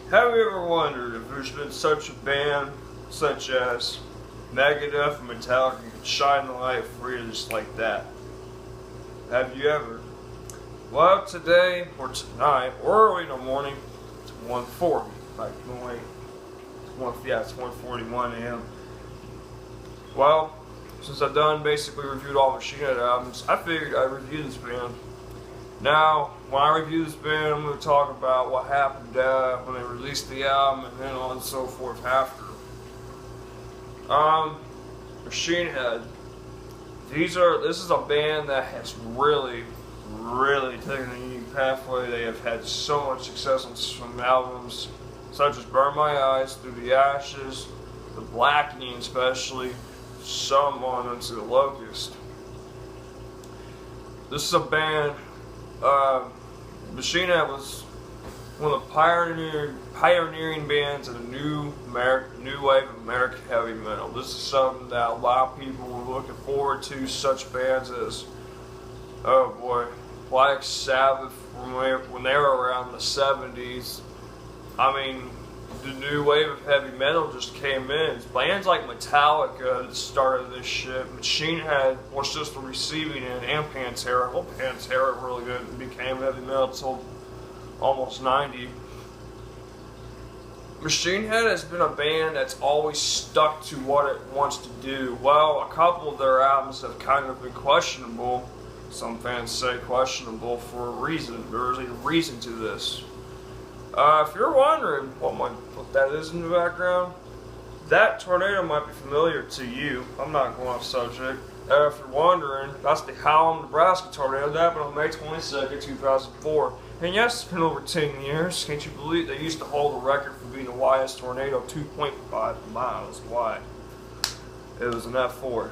Have you ever wondered if there's been such a band such as Megadeth and Metallica could shine the light for you just like that? Have you ever? Well, today or tonight or early in the morning, it's 1:40. Like, no wait, it's 1:41 a.m. Well, since I've done basically reviewed all Machine Head albums, I figured I'd review this band. Now, when I review this band, I'm going to talk about what happened when they released the album and then on and so forth after. Machine Head. This is a band that has really taken a unique pathway. They have had so much success on some albums, such as Burn My Eyes, Through the Ashes, The Blackening especially, some on Into the Locust. This is a band. Machine Head was one of the pioneering bands in the new wave of American heavy metal. This is something that a lot of people were looking forward to, such bands as, oh boy, Black Sabbath when they were around the 70s. I mean, the new wave of heavy metal just came in. Bands like Metallica that started this shit. Machine Head was just the receiving end, and Pantera. Well, Pantera really good became heavy metal until almost 90. Machine Head has been a band that's always stuck to what it wants to do. Well, a couple of their albums have kind of been questionable. Some fans say questionable for a reason. There is a reason to this. If you're wondering what that is in the background, that tornado might be familiar to you. I'm not going off subject. If you're wondering, that's the Howell, Nebraska tornado that happened on May 22nd, 2004. And yes, it's been over 10 years. Can't you believe they used to hold the record for being the widest tornado, 2.5 miles wide. It was an F4.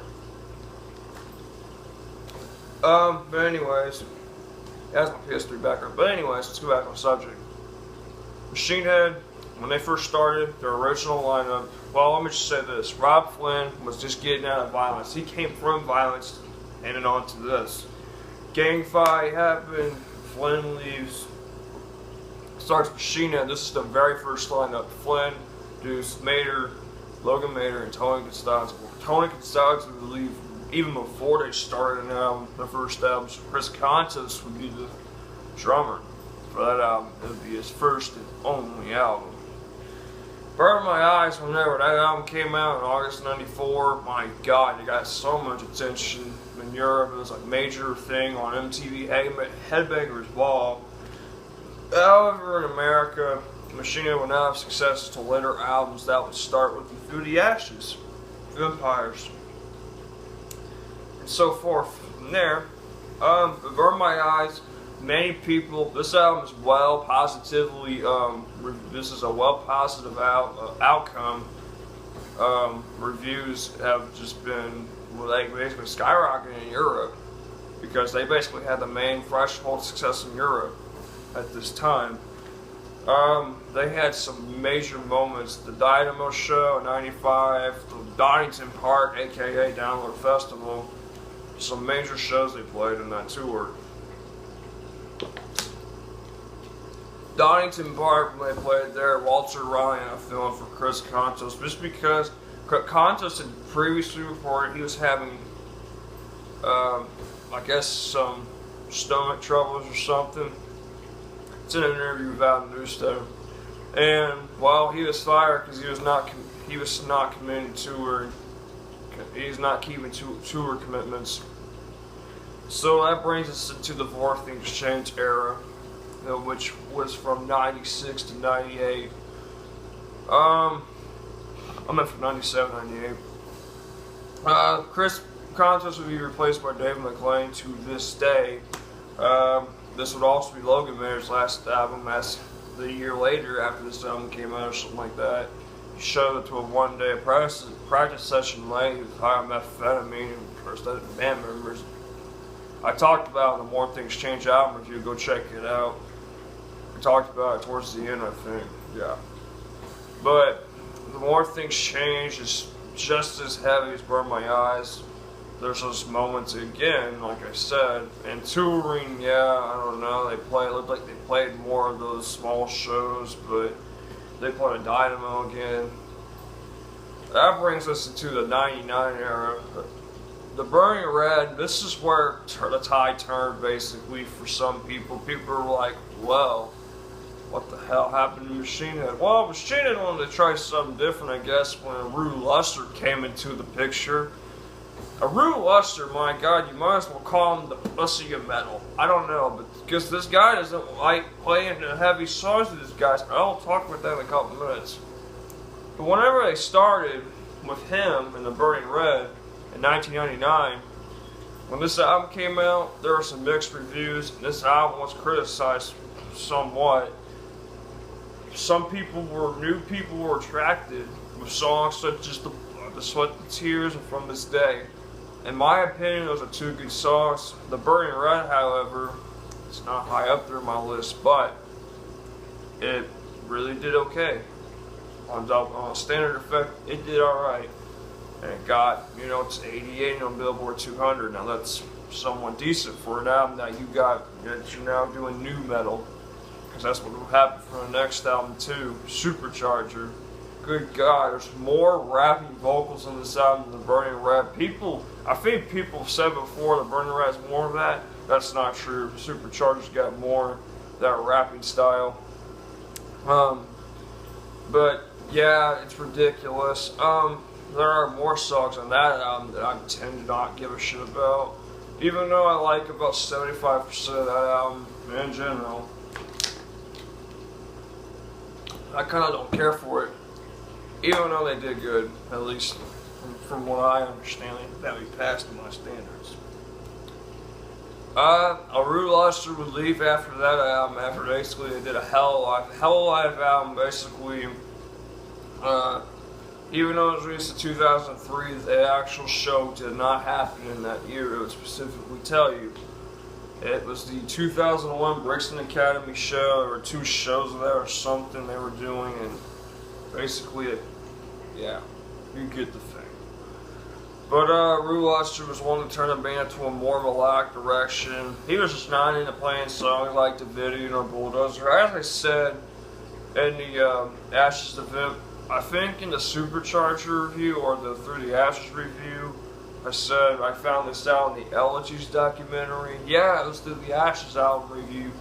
But anyways, that's my history background. But anyways, let's go back on the subject. Machine Head, when they first started, their original lineup, well, let me just say this. Robb Flynn was just getting out of violence. He came from violence and then on to this. Gang fight happened, Flynn leaves, starts Machine Head. This is the very first lineup. Flynn, Deuce, Mader, Logan Mader, and Tony Constanza. Tony Constanza would leave even before they started an album, their first album. So Chris Kontos would be the drummer for that album. It would be his first and only album. Burn My Eyes, whenever that album came out in August '94, my God, it got so much attention in Europe. It was a major thing on MTV, Headbangers Ball. However, in America, Machine Head would not have success until later albums that would start with Through the Ashes, Vampires, and so forth. From there, Burn My Eyes. Many people, this album is well positively, this is a well positive outcome. Reviews have just been, well, they basically skyrocketing in Europe because they basically had the main threshold success in Europe at this time. They had some major moments. The Dynamo Show in '95, the Donington Park, aka Download Festival, some major shows they played in that tour. Donington Park, when they played there, Walter Ryan, I filmed for Chris Kontos, just because Kontos had previously reported he was having, I guess, some stomach troubles or something. It's in an interview with Al Newstone. And while he was fired because he was not committing to he's not keeping tour commitments. So that brings us into the Vorthing Exchange era, which was from '96 to '98. I meant from '97 to '98. Chris Kontos would be replaced by Dave McClain to this day. This would also be Logan Mader's last album, as the year later, after this album came out or something like that, he showed up to a one-day practice session late with high methamphetamine and prosthetic band members. I talked about the More Things Change album review. Go check it out. We talked about it towards the end, I think. Yeah. But the More Things Change is just as heavy as Burn My Eyes. There's those moments again, like I said, and touring. Yeah, I don't know. It looked like they played more of those small shows, but They played a Dynamo again. That brings us into the 99 era. The Burning Red, this is where the tide turned basically for some people. People were like, well, what the hell happened to Machine Head? Well, Machine Head wanted to try something different, I guess, when Rue Luster came into the picture. Rue Luster, my God, you might as well call him the pussy of metal. I don't know, but because this guy doesn't like playing the heavy songs with these guys. I'll talk about that in a couple minutes. But whenever they started with him and the Burning Red in 1999, when this album came out, there were some mixed reviews, and this album was criticized somewhat. Some people were attracted with songs such as the Sweat, the Tears, and From This Day. In my opinion, those are two good songs. The Burning Red, however, it's not high up there on my list, but it really did okay. On Standard Effect, it did alright. And it got, it's 88 on Billboard 200. Now that's somewhat decent for an album that you're now doing new metal. Because that's what will happen for the next album too, Supercharger. Good God, there's more rapping vocals in this album than the Burning Red. I think people have said before the Burning Red's more of that. That's not true. Supercharger's got more of that rapping style. But yeah, it's ridiculous. There are more songs on that album that I tend to not give a shit about. Even though I like about 75% of that album in general, I kind of don't care for it. Even though they did good, at least from what I understand, that we passed my standards. Rue Luster would leave after that album, after basically they did a Hell Alive album, basically. Even though it was released in 2003, the actual show did not happen in that year. It would specifically tell you. It was the 2001 Brixton Academy show. There were 2 shows there or something they were doing, and basically, yeah, you get the thing. But Rue Luster was wanting to turn the band to a more melodic direction. He was just not into playing songs like Davidian or Bulldozer. As I said in the Ashes event, I think in the Supercharger review or the Through the Ashes review, I said I found this out in the Elegies documentary. Yeah, it was the Ashes album review.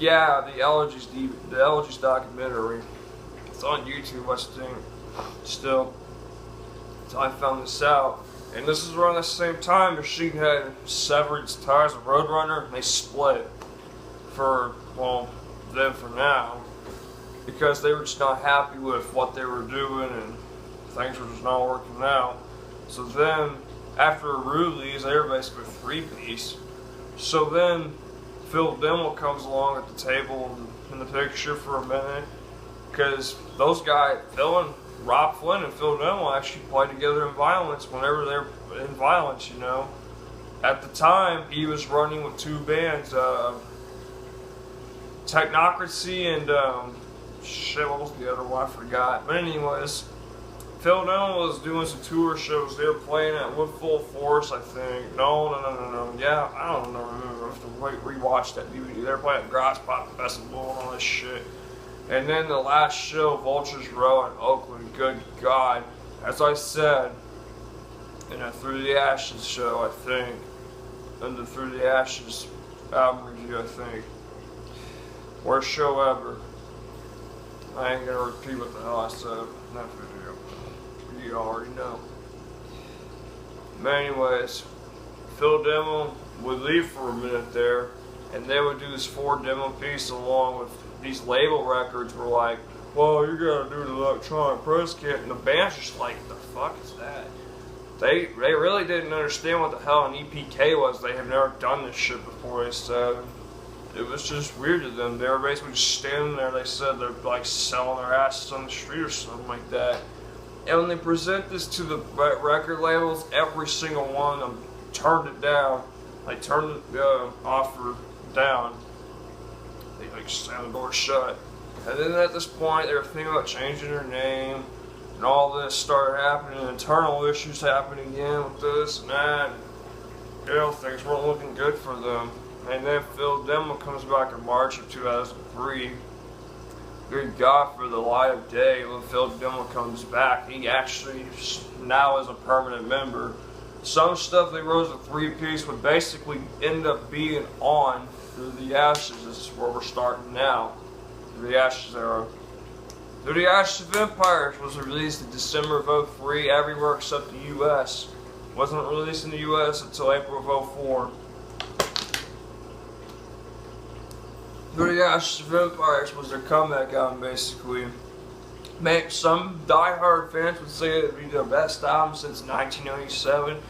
Yeah, the Elegies documentary. It's on YouTube, I think. Still, so I found this out, and this is around the same time Machine Head severed its ties with Roadrunner, and they split for now, because they were just not happy with what they were doing, and things were just not working out. So then, after Rue leaves, they were basically 3-piece. So then, Phil Demmel comes along at the table in the picture for a minute, because those guys, Rob Flynn and Phil Demmel, actually played together in Violence whenever they're in Violence, At the time, he was running with 2 bands, Technocracy and, what was the other one? I forgot. But anyways, Phil Demmel was doing some tour shows. They were playing at With Full Force, I think. No. Yeah, I don't know. I have to rewatch that DVD. They were playing at Gross Pop Festival and all this shit. And then the last show, Vultures Row in Oakland. Good God. As I said in a Through the Ashes show, I think. In the Through the Ashes album review, I think. Worst show ever. I ain't gonna repeat what the hell I said in that video. You already know. But anyways, Phil Demmel would leave for a minute there, and they would do this 4-demo piece along with these label records. Were like, well, you gotta do the electronic press kit, and the band's just like, the fuck is that? They really didn't understand what the hell an EPK was. They have never done this shit before, they said. It was just weird to them. They were basically just standing there. They said they're like selling their asses on the street or something like that. And when they present this to the record labels, every single one of them turned it down. They turned the offer down. They like slammed the door shut. And then at this point, they were thinking about changing their name, and all this started happening. Internal issues happened again with this and that. Things weren't looking good for them. And then Phil Demmel comes back in March of 2003 good God, for the light of day when Phil Dillon comes back. He actually now is a permanent member. Some stuff they wrote as a three-piece would basically end up being on Through the Ashes. This is where we're starting now. Through the Ashes era. Through the Ashes of Empires was released in December of 03 everywhere except the US. Wasn't released in the US until April of 04. Through the Ashes of Empires was their comeback album, basically. Man, some die-hard fans would say it would be their best album since 1997.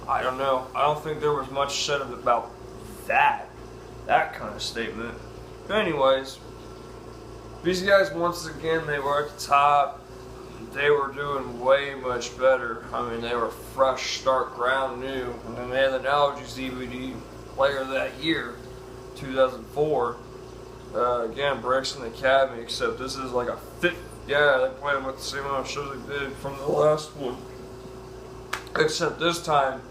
I don't know. I don't think there was much said about that kind of statement. But anyways, these guys, once again, they were at the top. They were doing way much better. I mean, they were fresh, stark, ground new. And then they had the Analogies DVD player that year, 2004. Again, Breaks in the Academy, except this is like a fifth. Yeah, they played them with the same amount of shows they did from the last one. Except this time,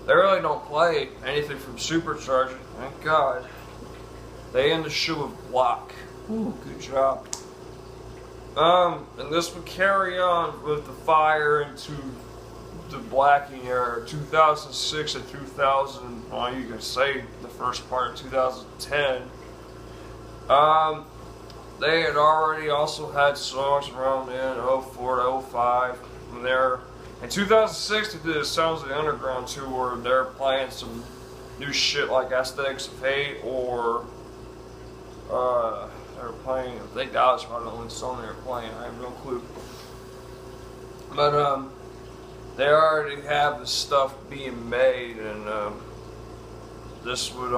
they really don't play anything from Supercharger. Thank God. They end the show with Block. Ooh, good job. And this would carry on with the fire into the Blackening era, 2006 to 2000. Well, you can say the first part of 2010. They had already also had songs around in 04 to 05. And they're in 2006 they did the Sounds of the Underground tour where they're playing some new shit like Aesthetics of Hate, or they were playing, I think that was probably the only song they were playing, I have no clue. But they already have the stuff being made, and this would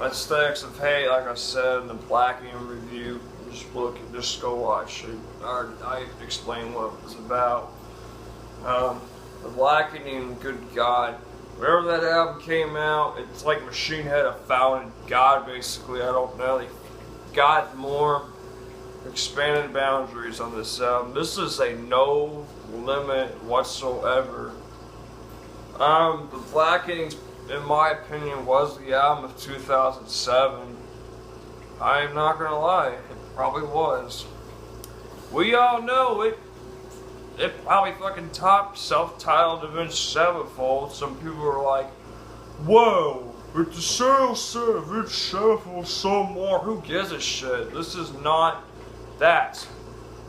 Aesthetics of Hate, like I said in the Blackening review. Just go watch it. I explained what it was about. The Blackening, good God. Whenever that album came out, it's like Machine Head have found God, basically. I don't know. They got more expanded boundaries on this album. This is a no limit whatsoever. The Blackening, in my opinion, was the album of 2007. I'm not gonna lie, it probably was. We all know it probably fucking topped self-titled Avenged Sevenfold. Some people are like, whoa, but the sales said Avenged Sevenfold so more. Who gives a shit? This is not that.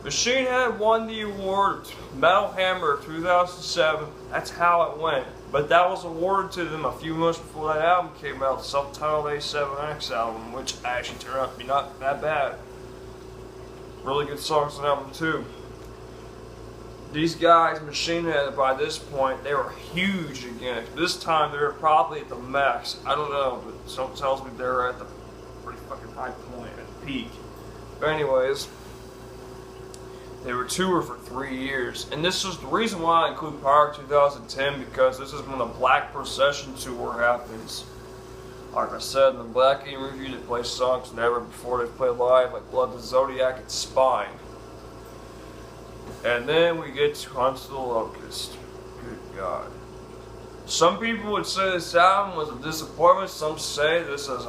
Machine Head won the award Metal Hammer 2007. That's how it went. But that was awarded to them a few months before that album came out, the self-titled A7X album, which actually turned out to be not that bad. Really good songs on the album too. These guys, Machine Head, by this point, they were huge again. This time they were probably at the max. I don't know, but something tells me they were at the pretty fucking high point, at the peak. But anyways, they were touring for 3 years. And this is the reason why I include Power 2010, because this is when the Black Procession tour happens. Like I said in the Blackening review, they play songs never before they play live, like Blood the Zodiac and Spine. And then we get to Onto the Locust. Good God. Some people would say this album was a disappointment. Some say this is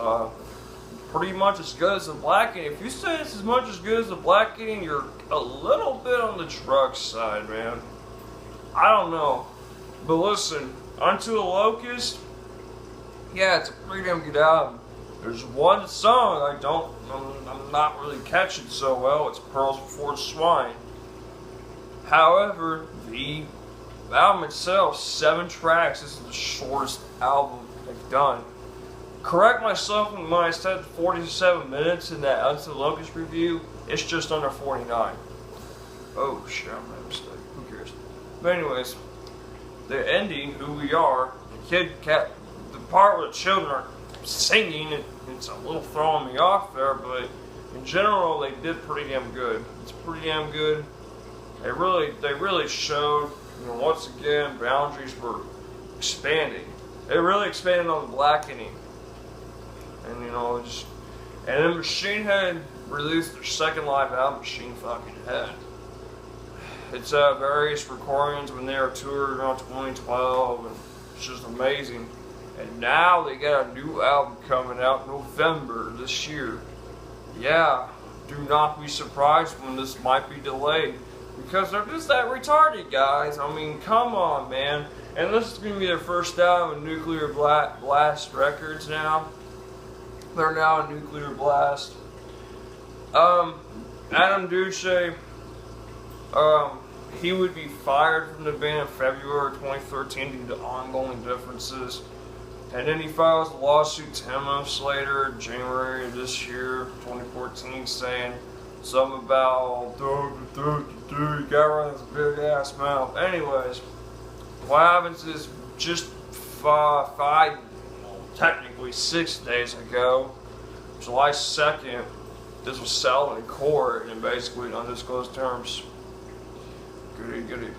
pretty much as good as the Blackening. If you say it's as much as good as the Blackening, you're a little bit on the drug side, man. I don't know. But listen, Onto the Locust, yeah, it's a pretty damn good album. There's one song I'm not really catching so well. It's Pearls Before Swine. However, the album itself, 7 tracks. This is the shortest album they've done. Correct myself when I said 47 minutes in that Onto the Locust review. It's just under 49. Oh shit, I made a mistake. Who cares? But anyways, the ending, Who We Are, the part where the children are singing, it's a little throwing me off there, but in general, they did pretty damn good. It's pretty damn good. They really showed, once again, boundaries were expanding. They really expanded on the Blackening. And, and then Machine Head released their second live album, Machine fucking Head. It's various recordings when they were touring around 2012, and it's just amazing. And now they got a new album coming out in November this year. Yeah, do not be surprised when this might be delayed. Because they're just that retarded, guys. I mean, come on, man. And this is going to be their first album in Nuclear Blast Records now. They're now in Nuclear Blast. Adam Duche, he would be fired from the band in February 2013 due to ongoing differences. And then he files a lawsuit 10 months later, January of this year, 2014, saying something about, you got around this big ass mouth. Anyways, what happens is just technically 6 days ago, July 2nd, this was settled in court in basically undisclosed terms. Goody.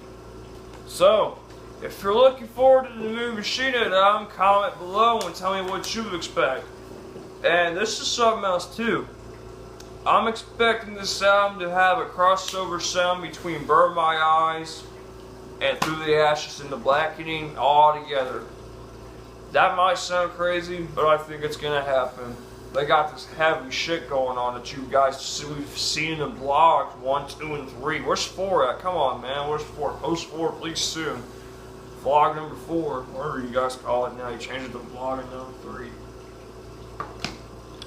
So, if you're looking forward to the new Machine Head album, comment below and tell me what you expect. And this is something else too. I'm expecting this album to have a crossover sound between Burn My Eyes and Through the Ashes and the Blackening all together. That might sound crazy, but I think it's gonna happen. They got this heavy shit going on that you guys we've seen in the blogs 1, 2, and 3. Where's 4 at? Come on, man. Where's 4? Post 4, please, soon. Vlog number 4, whatever you guys call it now. You changed it to vlog number 3.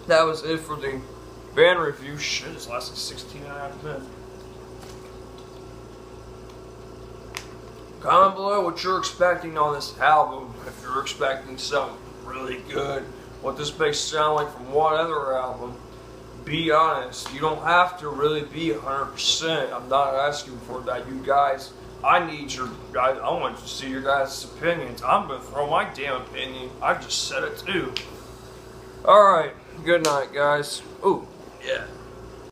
That was it for the band review. Shit, it's lasted 16 and a half minutes. Comment below what you're expecting on this album. If you're expecting something really good, what this may sound like from what other album. Be honest. You don't have to really be 100%. I'm not asking for that. You guys, I want to see your guys' opinions. I'm going to throw my damn opinion. I just said it too. Alright. Good night, guys. Ooh, yeah.